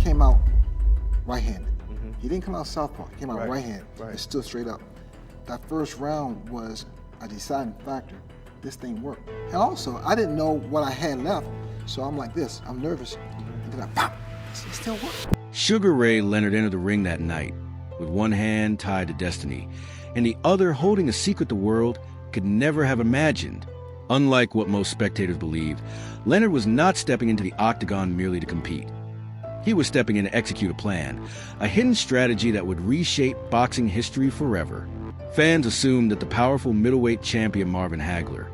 came out right-handed. He didn't come out southpaw. He came out right-handed. It stood straight up. That first round was a deciding factor. This thing worked. And also, I didn't know what I had left, so I'm like this. I'm nervous. And then I pop. It still worked. Sugar Ray Leonard entered the ring that night with one hand tied to destiny and the other holding a secret the world could never have imagined. Unlike what most spectators believed, Leonard was not stepping into the octagon merely to compete. He was stepping in to execute a plan, a hidden strategy that would reshape boxing history forever. Fans assumed that the powerful middleweight champion Marvin Hagler,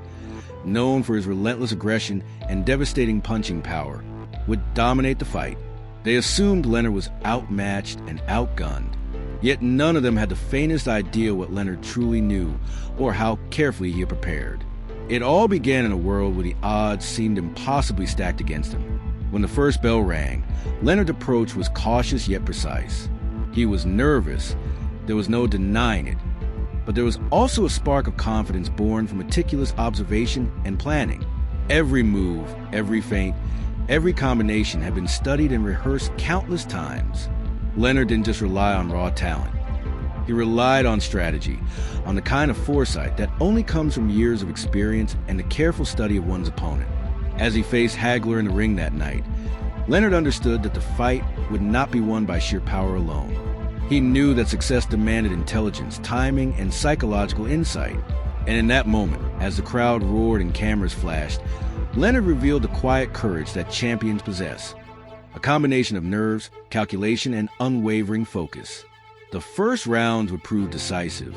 known for his relentless aggression and devastating punching power, would dominate the fight. They assumed Leonard was outmatched and outgunned. Yet none of them had the faintest idea what Leonard truly knew or how carefully he had prepared. It all began in a world where the odds seemed impossibly stacked against him. When the first bell rang, Leonard's approach was cautious yet precise. He was nervous, there was no denying it, but there was also a spark of confidence born from meticulous observation and planning. Every move, every feint, every combination had been studied and rehearsed countless times. Leonard didn't just rely on raw talent. He relied on strategy, on the kind of foresight that only comes from years of experience and the careful study of one's opponent. As he faced Hagler in the ring that night, Leonard understood that the fight would not be won by sheer power alone. He knew that success demanded intelligence, timing, and psychological insight. And in that moment, as the crowd roared and cameras flashed, Leonard revealed the quiet courage that champions possess. A combination of nerves, calculation, and unwavering focus. The first rounds would prove decisive,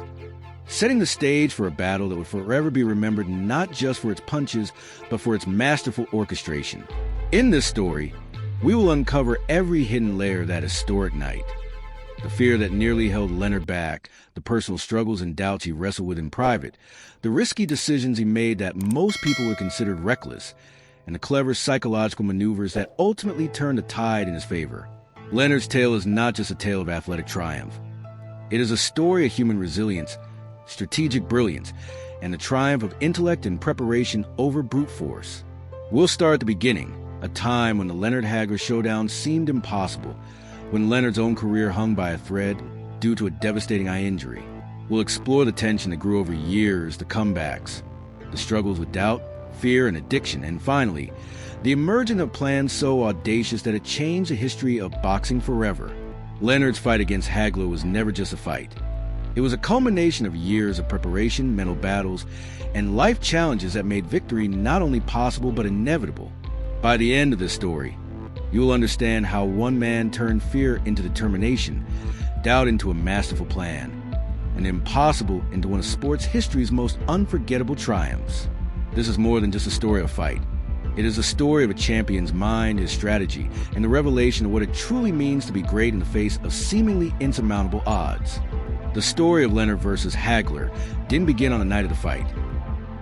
setting the stage for a battle that would forever be remembered not just for its punches, but for its masterful orchestration. In this story, we will uncover every hidden layer of that historic night. The fear that nearly held Leonard back, the personal struggles and doubts he wrestled with in private, the risky decisions he made that most people would consider reckless, and the clever psychological maneuvers that ultimately turned the tide in his favor. Leonard's tale is not just a tale of athletic triumph. It is a story of human resilience, strategic brilliance, and the triumph of intellect and preparation over brute force. We'll start at the beginning, a time when the Leonard Hagler showdown seemed impossible, when Leonard's own career hung by a thread due to a devastating eye injury. We'll explore the tension that grew over years, the comebacks, the struggles with doubt, fear, and addiction, and finally, the emergence of plans so audacious that it changed the history of boxing forever. Leonard's fight against Hagler was never just a fight. It was a culmination of years of preparation, mental battles, and life challenges that made victory not only possible but inevitable. By the end of this story, you will understand how one man turned fear into determination, doubt into a masterful plan, and impossible into one of sports history's most unforgettable triumphs. This is more than just a story of fight. It is a story of a champion's mind, his strategy, and the revelation of what it truly means to be great in the face of seemingly insurmountable odds. The story of Leonard versus Hagler didn't begin on the night of the fight.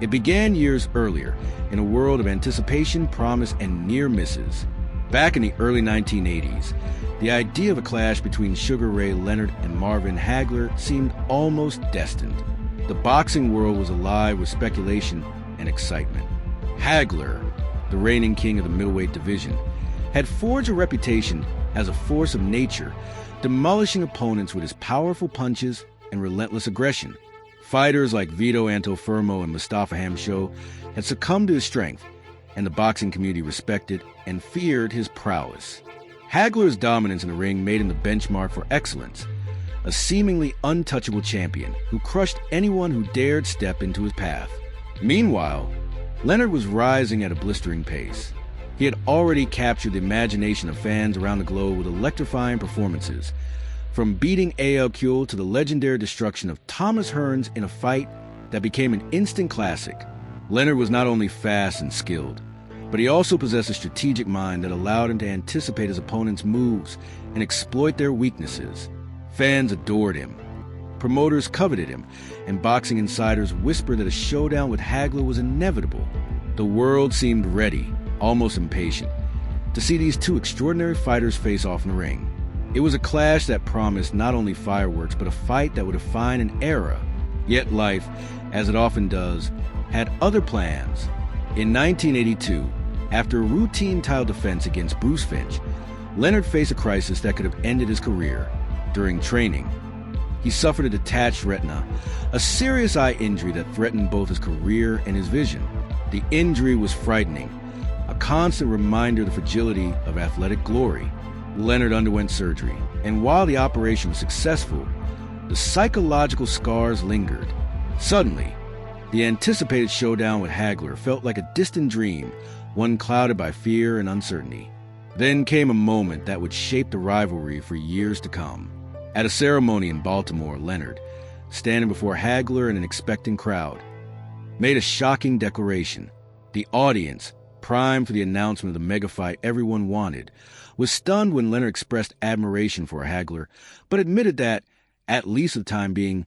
It began years earlier, in a world of anticipation, promise, and near misses. Back in the early 1980s, the idea of a clash between Sugar Ray Leonard and Marvin Hagler seemed almost destined. The boxing world was alive with speculation and excitement. Hagler, the reigning king of the middleweight division, had forged a reputation as a force of nature, demolishing opponents with his powerful punches and relentless aggression. Fighters like Vito Antuofermo and Mustafa Hamsho had succumbed to his strength, and the boxing community respected and feared his prowess. Hagler's dominance in the ring made him the benchmark for excellence, a seemingly untouchable champion who crushed anyone who dared step into his path. Meanwhile, Leonard was rising at a blistering pace. He had already captured the imagination of fans around the globe with electrifying performances, from beating A.L. Kuhl to the legendary destruction of Thomas Hearns in a fight that became an instant classic. Leonard was not only fast and skilled, but he also possessed a strategic mind that allowed him to anticipate his opponent's moves and exploit their weaknesses. Fans adored him. Promoters coveted him, and boxing insiders whispered that a showdown with Hagler was inevitable. The world seemed ready, almost impatient, to see these two extraordinary fighters face off in the ring. It was a clash that promised not only fireworks, but a fight that would define an era. Yet life, as it often does, had other plans. In 1982, after a routine title defense against Bruce Finch, Leonard faced a crisis that could have ended his career. During training, he suffered a detached retina, a serious eye injury that threatened both his career and his vision. The injury was frightening, a constant reminder of the fragility of athletic glory. Leonard underwent surgery, and while the operation was successful, the psychological scars lingered. Suddenly, the anticipated showdown with Hagler felt like a distant dream, one clouded by fear and uncertainty. Then came a moment that would shape the rivalry for years to come. At a ceremony in Baltimore, Leonard, standing before Hagler and an expectant crowd, made a shocking declaration. The audience, primed for the announcement of the mega fight everyone wanted, was stunned when Leonard expressed admiration for Hagler, but admitted that, at least for the time being,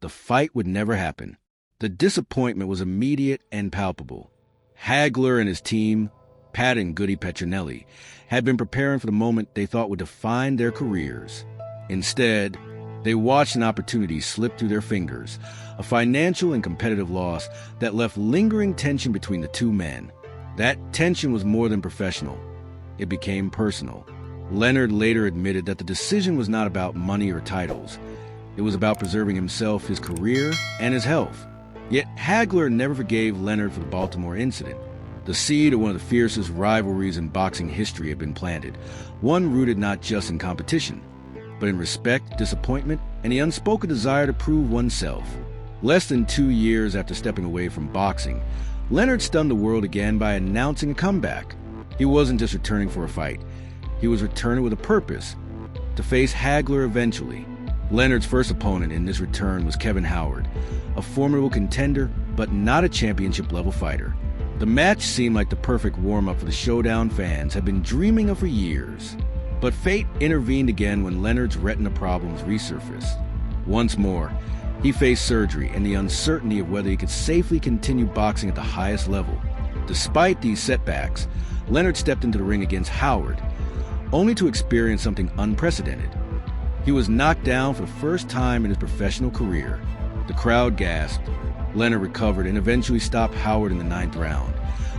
the fight would never happen. The disappointment was immediate and palpable. Hagler and his team, Pat and Goody Petronelli, had been preparing for the moment they thought would define their careers. Instead, they watched an opportunity slip through their fingers, a financial and competitive loss that left lingering tension between the two men. That tension was more than professional. It became personal. Leonard later admitted that the decision was not about money or titles. It was about preserving himself, his career, and his health. Yet Hagler never forgave Leonard for the Baltimore incident. The seed of one of the fiercest rivalries in boxing history had been planted, one rooted not just in competition, but in respect, disappointment, and the unspoken desire to prove oneself. Less than 2 years after stepping away from boxing, Leonard stunned the world again by announcing a comeback. He wasn't just returning for a fight. He was returning with a purpose, to face Hagler eventually. Leonard's first opponent in this return was Kevin Howard, a formidable contender, but not a championship-level fighter. The match seemed like the perfect warm-up for the showdown fans had been dreaming of for years. But fate intervened again when Leonard's retina problems resurfaced. Once more, he faced surgery and the uncertainty of whether he could safely continue boxing at the highest level. Despite these setbacks, Leonard stepped into the ring against Howard, only to experience something unprecedented. He was knocked down for the first time in his professional career. The crowd gasped. Leonard recovered and eventually stopped Howard in the 9th round.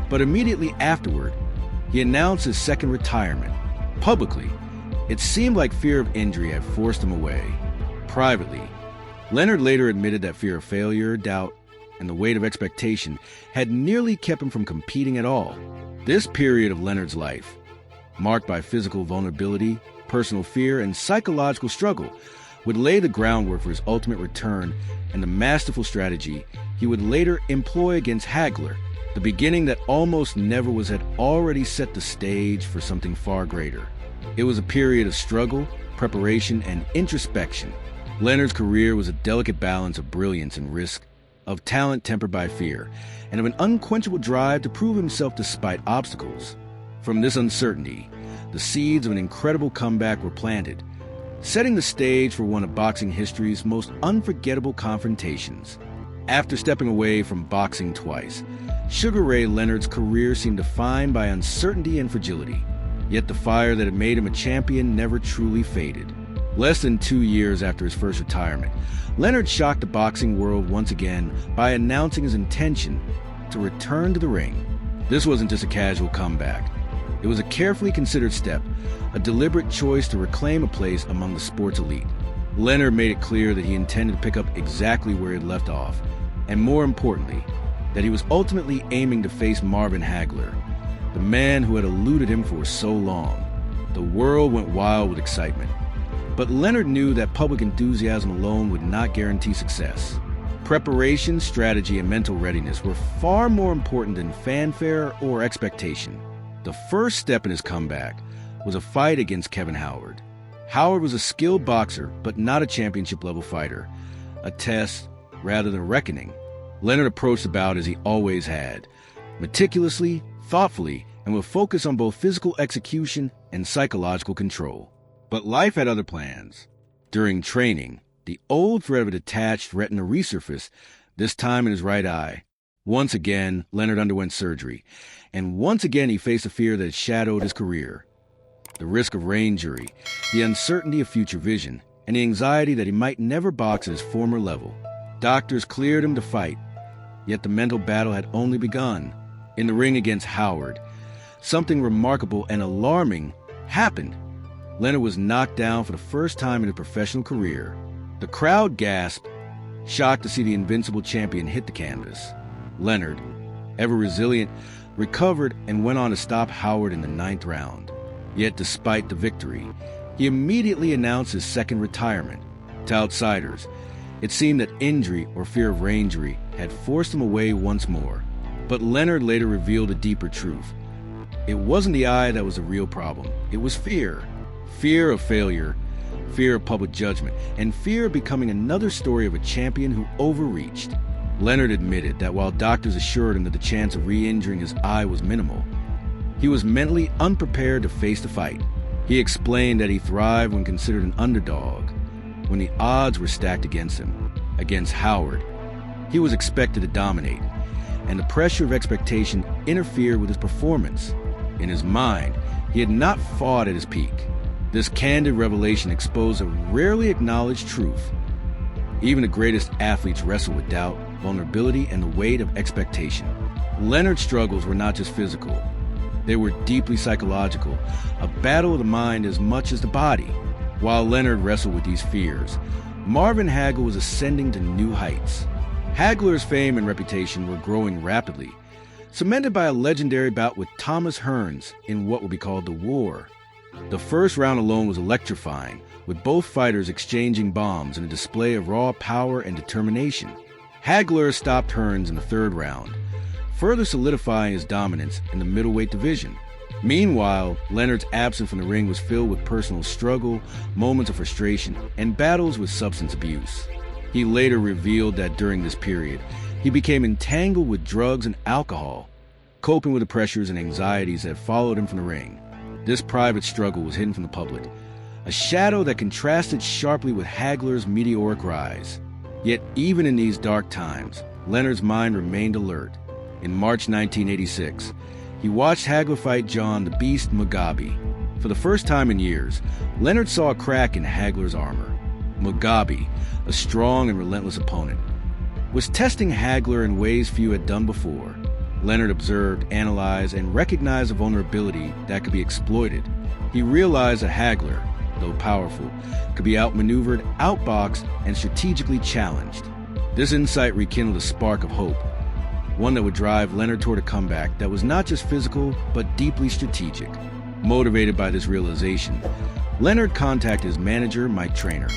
But immediately afterward, he announced his second retirement. Publicly, it seemed like fear of injury had forced him away. Privately, Leonard later admitted that fear of failure, doubt, and the weight of expectation had nearly kept him from competing at all. This period of Leonard's life, marked by physical vulnerability, personal fear, and psychological struggle, would lay the groundwork for his ultimate return and the masterful strategy he would later employ against Hagler. The beginning that almost never was had already set the stage for something far greater. It was a period of struggle, preparation, and introspection. Leonard's career was a delicate balance of brilliance and risk, of talent tempered by fear, and of an unquenchable drive to prove himself despite obstacles. From this uncertainty, the seeds of an incredible comeback were planted, setting the stage for one of boxing history's most unforgettable confrontations. After stepping away from boxing twice, Sugar Ray Leonard's career seemed defined by uncertainty and fragility. Yet the fire that had made him a champion never truly faded. Less than 2 years after his first retirement, Leonard shocked the boxing world once again by announcing his intention to return to the ring. This wasn't just a casual comeback. It was a carefully considered step, a deliberate choice to reclaim a place among the sport's elite. Leonard made it clear that he intended to pick up exactly where he had left off, and more importantly, that he was ultimately aiming to face Marvin Hagler, the man who had eluded him for so long. The world went wild with excitement. But Leonard knew that public enthusiasm alone would not guarantee success. Preparation, strategy, and mental readiness were far more important than fanfare or expectation. The first step in his comeback was a fight against Kevin Howard. Howard was a skilled boxer, but not a championship-level fighter. A test rather than a reckoning. Leonard approached the bout as he always had, meticulously, thoughtfully, and with focus on both physical execution and psychological control. But life had other plans. During training, the old threat of a detached retina resurfaced, this time in his right eye. Once again, Leonard underwent surgery, and once again he faced a fear that had shadowed his career. The risk of brain injury, the uncertainty of future vision, and the anxiety that he might never box at his former level. Doctors cleared him to fight, yet the mental battle had only begun. In the ring against Howard, something remarkable and alarming happened. Leonard was knocked down for the first time in his professional career. The crowd gasped, shocked to see the invincible champion hit the canvas. Leonard, ever resilient, recovered and went on to stop Howard in the 9th round. Yet despite the victory, he immediately announced his second retirement. To outsiders, it seemed that injury or fear of re-injury had forced him away once more. But Leonard later revealed a deeper truth. It wasn't the eye that was the real problem. It was fear. Fear of failure, fear of public judgment, and fear of becoming another story of a champion who overreached. Leonard admitted that while doctors assured him that the chance of re-injuring his eye was minimal, he was mentally unprepared to face the fight. He explained that he thrived when considered an underdog, when the odds were stacked against him. Against Howard, he was expected to dominate, and the pressure of expectation interfered with his performance. In his mind, he had not fought at his peak. This candid revelation exposed a rarely acknowledged truth. Even the greatest athletes wrestle with doubt, vulnerability, and the weight of expectation. Leonard's struggles were not just physical. They were deeply psychological, a battle of the mind as much as the body. While Leonard wrestled with these fears, Marvin Hagler was ascending to new heights. Hagler's fame and reputation were growing rapidly, cemented by a legendary bout with Thomas Hearns in what would be called the War. The first round alone was electrifying, with both fighters exchanging bombs in a display of raw power and determination. Hagler stopped Hearns in the 3rd round, further solidifying his dominance in the middleweight division. Meanwhile, Leonard's absence from the ring was filled with personal struggle, moments of frustration, and battles with substance abuse. He later revealed that during this period, he became entangled with drugs and alcohol, coping with the pressures and anxieties that followed him from the ring. This private struggle was hidden from the public, a shadow that contrasted sharply with Hagler's meteoric rise. Yet even in these dark times, Leonard's mind remained alert. In March 1986, he watched Hagler fight John the Beast Mugabe. For the first time in years, Leonard saw a crack in Hagler's armor. Mugabe, a strong and relentless opponent, was testing Hagler in ways few had done before. Leonard observed, analyzed, and recognized a vulnerability that could be exploited. He realized that Hagler, though powerful, could be outmaneuvered, outboxed, and strategically challenged. This insight rekindled a spark of hope, one that would drive Leonard toward a comeback that was not just physical, but deeply strategic. Motivated by this realization, Leonard contacted his manager, Mike Trainer,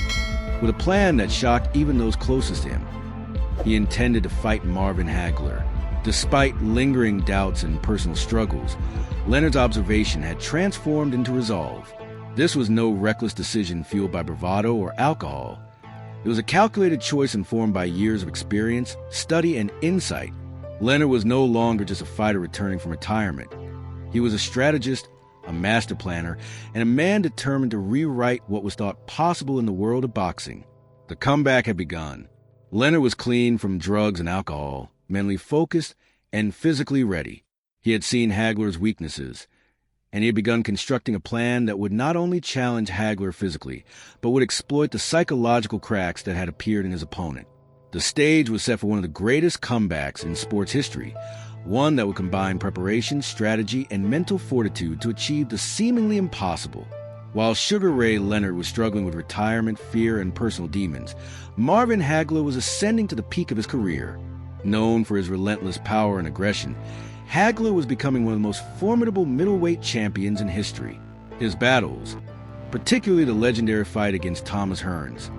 with a plan that shocked even those closest to him. He intended to fight Marvin Hagler. Despite lingering doubts and personal struggles, Leonard's observation had transformed into resolve. This was no reckless decision fueled by bravado or alcohol. It was a calculated choice informed by years of experience, study, and insight. Leonard was no longer just a fighter returning from retirement. He was a strategist, a master planner, and a man determined to rewrite what was thought possible in the world of boxing. The comeback had begun. Leonard was clean from drugs and alcohol, mentally focused, and physically ready. He had seen Hagler's weaknesses, and he had begun constructing a plan that would not only challenge Hagler physically, but would exploit the psychological cracks that had appeared in his opponent. The stage was set for one of the greatest comebacks in sports history, one that would combine preparation, strategy, and mental fortitude to achieve the seemingly impossible. While Sugar Ray Leonard was struggling with retirement, fear, and personal demons, Marvin Hagler was ascending to the peak of his career. Known for his relentless power and aggression, Hagler was becoming one of the most formidable middleweight champions in history. His battles, particularly the legendary fight against Thomas Hearns,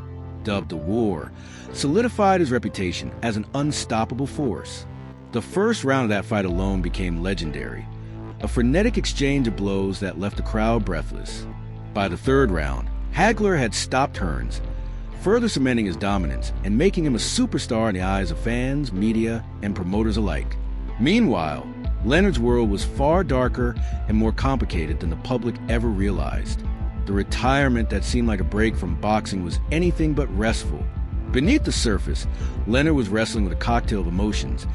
dubbed the War, solidified his reputation as an unstoppable force. The first round of that fight alone became legendary, a frenetic exchange of blows that left the crowd breathless. By the 3rd round, Hagler had stopped Hearns, further cementing his dominance and making him a superstar in the eyes of fans, media, and promoters alike. Meanwhile, Leonard's world was far darker and more complicated than the public ever realized. The retirement that seemed like a break from boxing was anything but restful. Beneath the surface, Leonard was wrestling with a cocktail of emotions: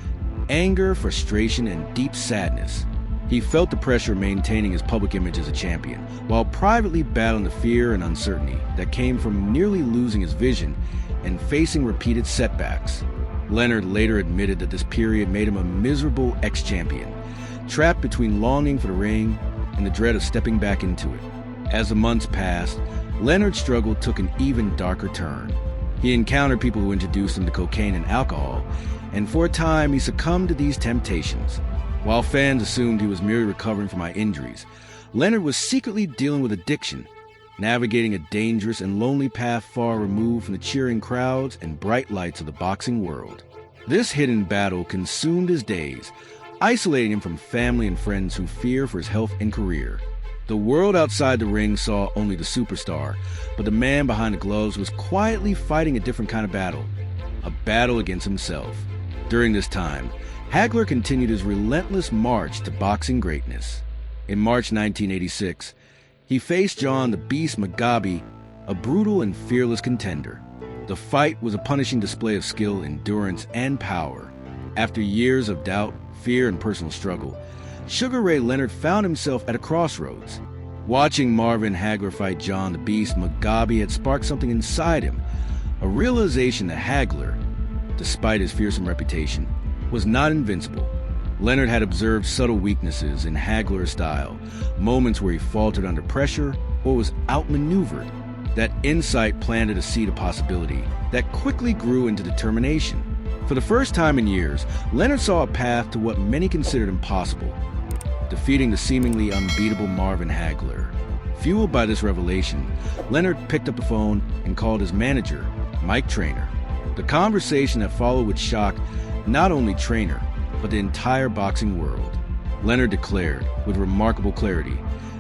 anger, frustration, and deep sadness. He felt the pressure of maintaining his public image as a champion, while privately battling the fear and uncertainty that came from nearly losing his vision and facing repeated setbacks. Leonard later admitted that this period made him a miserable ex-champion, trapped between longing for the ring and the dread of stepping back into it. As the months passed, Leonard's struggle took an even darker turn. He encountered people who introduced him to cocaine and alcohol, and for a time he succumbed to these temptations. While fans assumed he was merely recovering from my injuries, Leonard was secretly dealing with addiction, navigating a dangerous and lonely path far removed from the cheering crowds and bright lights of the boxing world. This hidden battle consumed his days, isolating him from family and friends who fear for his health and career. The world outside the ring saw only the superstar, but the man behind the gloves was quietly fighting a different kind of battle, a battle against himself. During this time, Hagler continued his relentless march to boxing greatness. In March 1986, he faced John the Beast Mugabe, a brutal and fearless contender. The fight was a punishing display of skill, endurance, and power. After years of doubt, fear, and personal struggle, Sugar Ray Leonard found himself at a crossroads. Watching Marvin Hagler fight John the Beast Mugabe had sparked something inside him, a realization that Hagler, despite his fearsome reputation, was not invincible. Leonard had observed subtle weaknesses in Hagler's style, moments where he faltered under pressure or was outmaneuvered. That insight planted a seed of possibility that quickly grew into determination. For the first time in years, Leonard saw a path to what many considered impossible, defeating the seemingly unbeatable Marvin Hagler. Fueled by this revelation, Leonard picked up the phone and called his manager, Mike Trainer. The conversation that followed would shock not only Trainer, but the entire boxing world. Leonard declared, with remarkable clarity,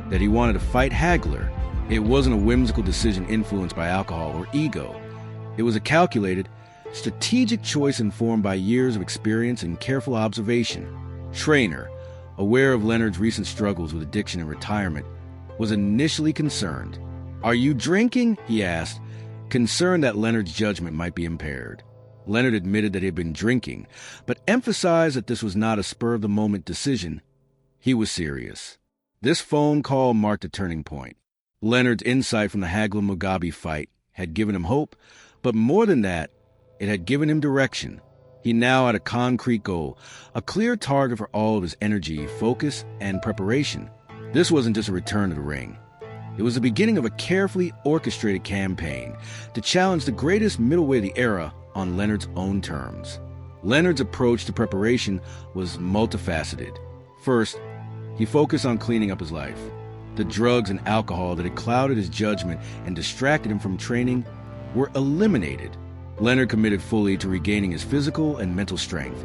that he wanted to fight Hagler. It wasn't a whimsical decision influenced by alcohol or ego. It was a calculated, strategic choice informed by years of experience and careful observation. Trainer, aware of Leonard's recent struggles with addiction and retirement, was initially concerned. "Are you drinking?" he asked, concerned that Leonard's judgment might be impaired. Leonard admitted that he had been drinking, but emphasized that this was not a spur-of-the-moment decision. He was serious. This phone call marked a turning point. Leonard's insight from the Hagler-Mugabe fight had given him hope, but more than that, it had given him direction. He now had a concrete goal, a clear target for all of his energy, focus, and preparation. This wasn't just a return to the ring. It was the beginning of a carefully orchestrated campaign to challenge the greatest middleweight of the era on Leonard's own terms. Leonard's approach to preparation was multifaceted. First, he focused on cleaning up his life. The drugs and alcohol that had clouded his judgment and distracted him from training were eliminated. Leonard committed fully to regaining his physical and mental strength,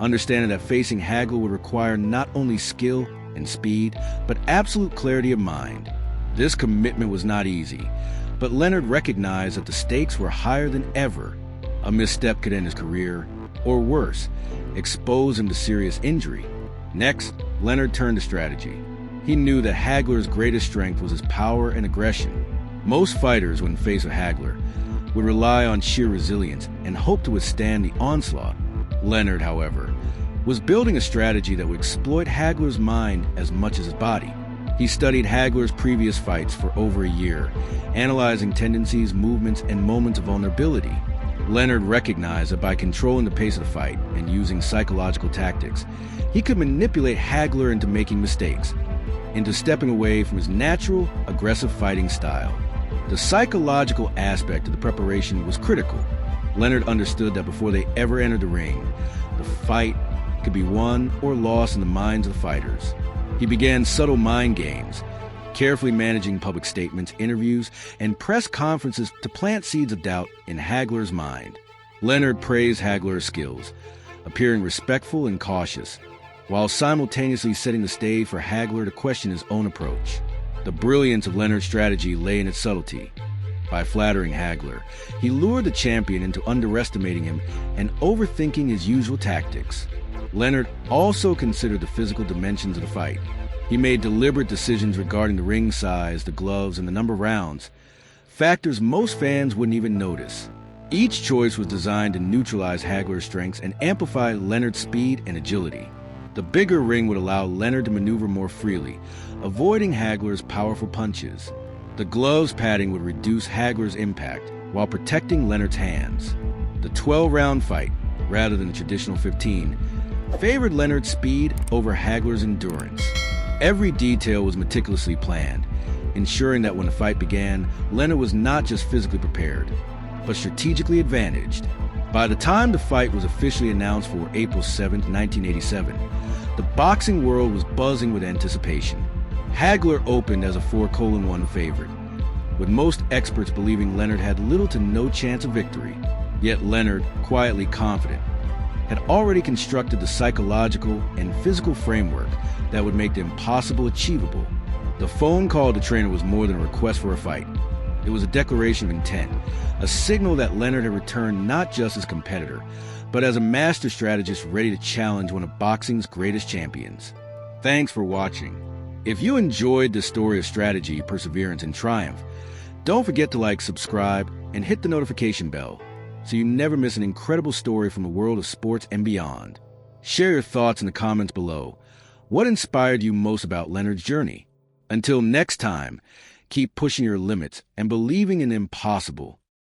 understanding that facing Hagler would require not only skill and speed, but absolute clarity of mind. This commitment was not easy, but Leonard recognized that the stakes were higher than ever. A misstep could end his career, or worse, expose him to serious injury. Next, Leonard turned to strategy. He knew that Hagler's greatest strength was his power and aggression. Most fighters, when faced with Hagler, would rely on sheer resilience and hope to withstand the onslaught. Leonard, however, was building a strategy that would exploit Hagler's mind as much as his body. He studied Hagler's previous fights for over a year, analyzing tendencies, movements, and moments of vulnerability. Leonard recognized that by controlling the pace of the fight and using psychological tactics, he could manipulate Hagler into making mistakes, into stepping away from his natural, aggressive fighting style. The psychological aspect of the preparation was critical. Leonard understood that before they ever entered the ring, the fight could be won or lost in the minds of the fighters. He began subtle mind games, carefully managing public statements, interviews, and press conferences to plant seeds of doubt in Hagler's mind. Leonard praised Hagler's skills, appearing respectful and cautious, while simultaneously setting the stage for Hagler to question his own approach. The brilliance of Leonard's strategy lay in its subtlety. By flattering Hagler, he lured the champion into underestimating him and overthinking his usual tactics. Leonard also considered the physical dimensions of the fight. He made deliberate decisions regarding the ring size, the gloves, and the number of rounds, factors most fans wouldn't even notice. Each choice was designed to neutralize Hagler's strengths and amplify Leonard's speed and agility. The bigger ring would allow Leonard to maneuver more freely, avoiding Hagler's powerful punches. The gloves padding would reduce Hagler's impact while protecting Leonard's hands. The 12-round fight, rather than the traditional 15, favored Leonard's speed over Hagler's endurance. Every detail was meticulously planned, ensuring that when the fight began, Leonard was not just physically prepared, but strategically advantaged. By the time the fight was officially announced for April 7, 1987, the boxing world was buzzing with anticipation. Hagler opened as a 4-1 favorite, with most experts believing Leonard had little to no chance of victory. Yet Leonard, quietly confident, had already constructed the psychological and physical framework that would make the impossible achievable. The phone call to trainer was more than a request for a fight. It was a declaration of intent, a signal that Leonard had returned not just as a competitor, but as a master strategist ready to challenge one of boxing's greatest champions. Thanks for watching. If you enjoyed this story of strategy, perseverance, and triumph, don't forget to like, subscribe, and hit the notification bell so you never miss an incredible story from the world of sports and beyond. Share your thoughts in the comments below. What inspired you most about Leonard's journey? Until next time, keep pushing your limits and believing in the impossible.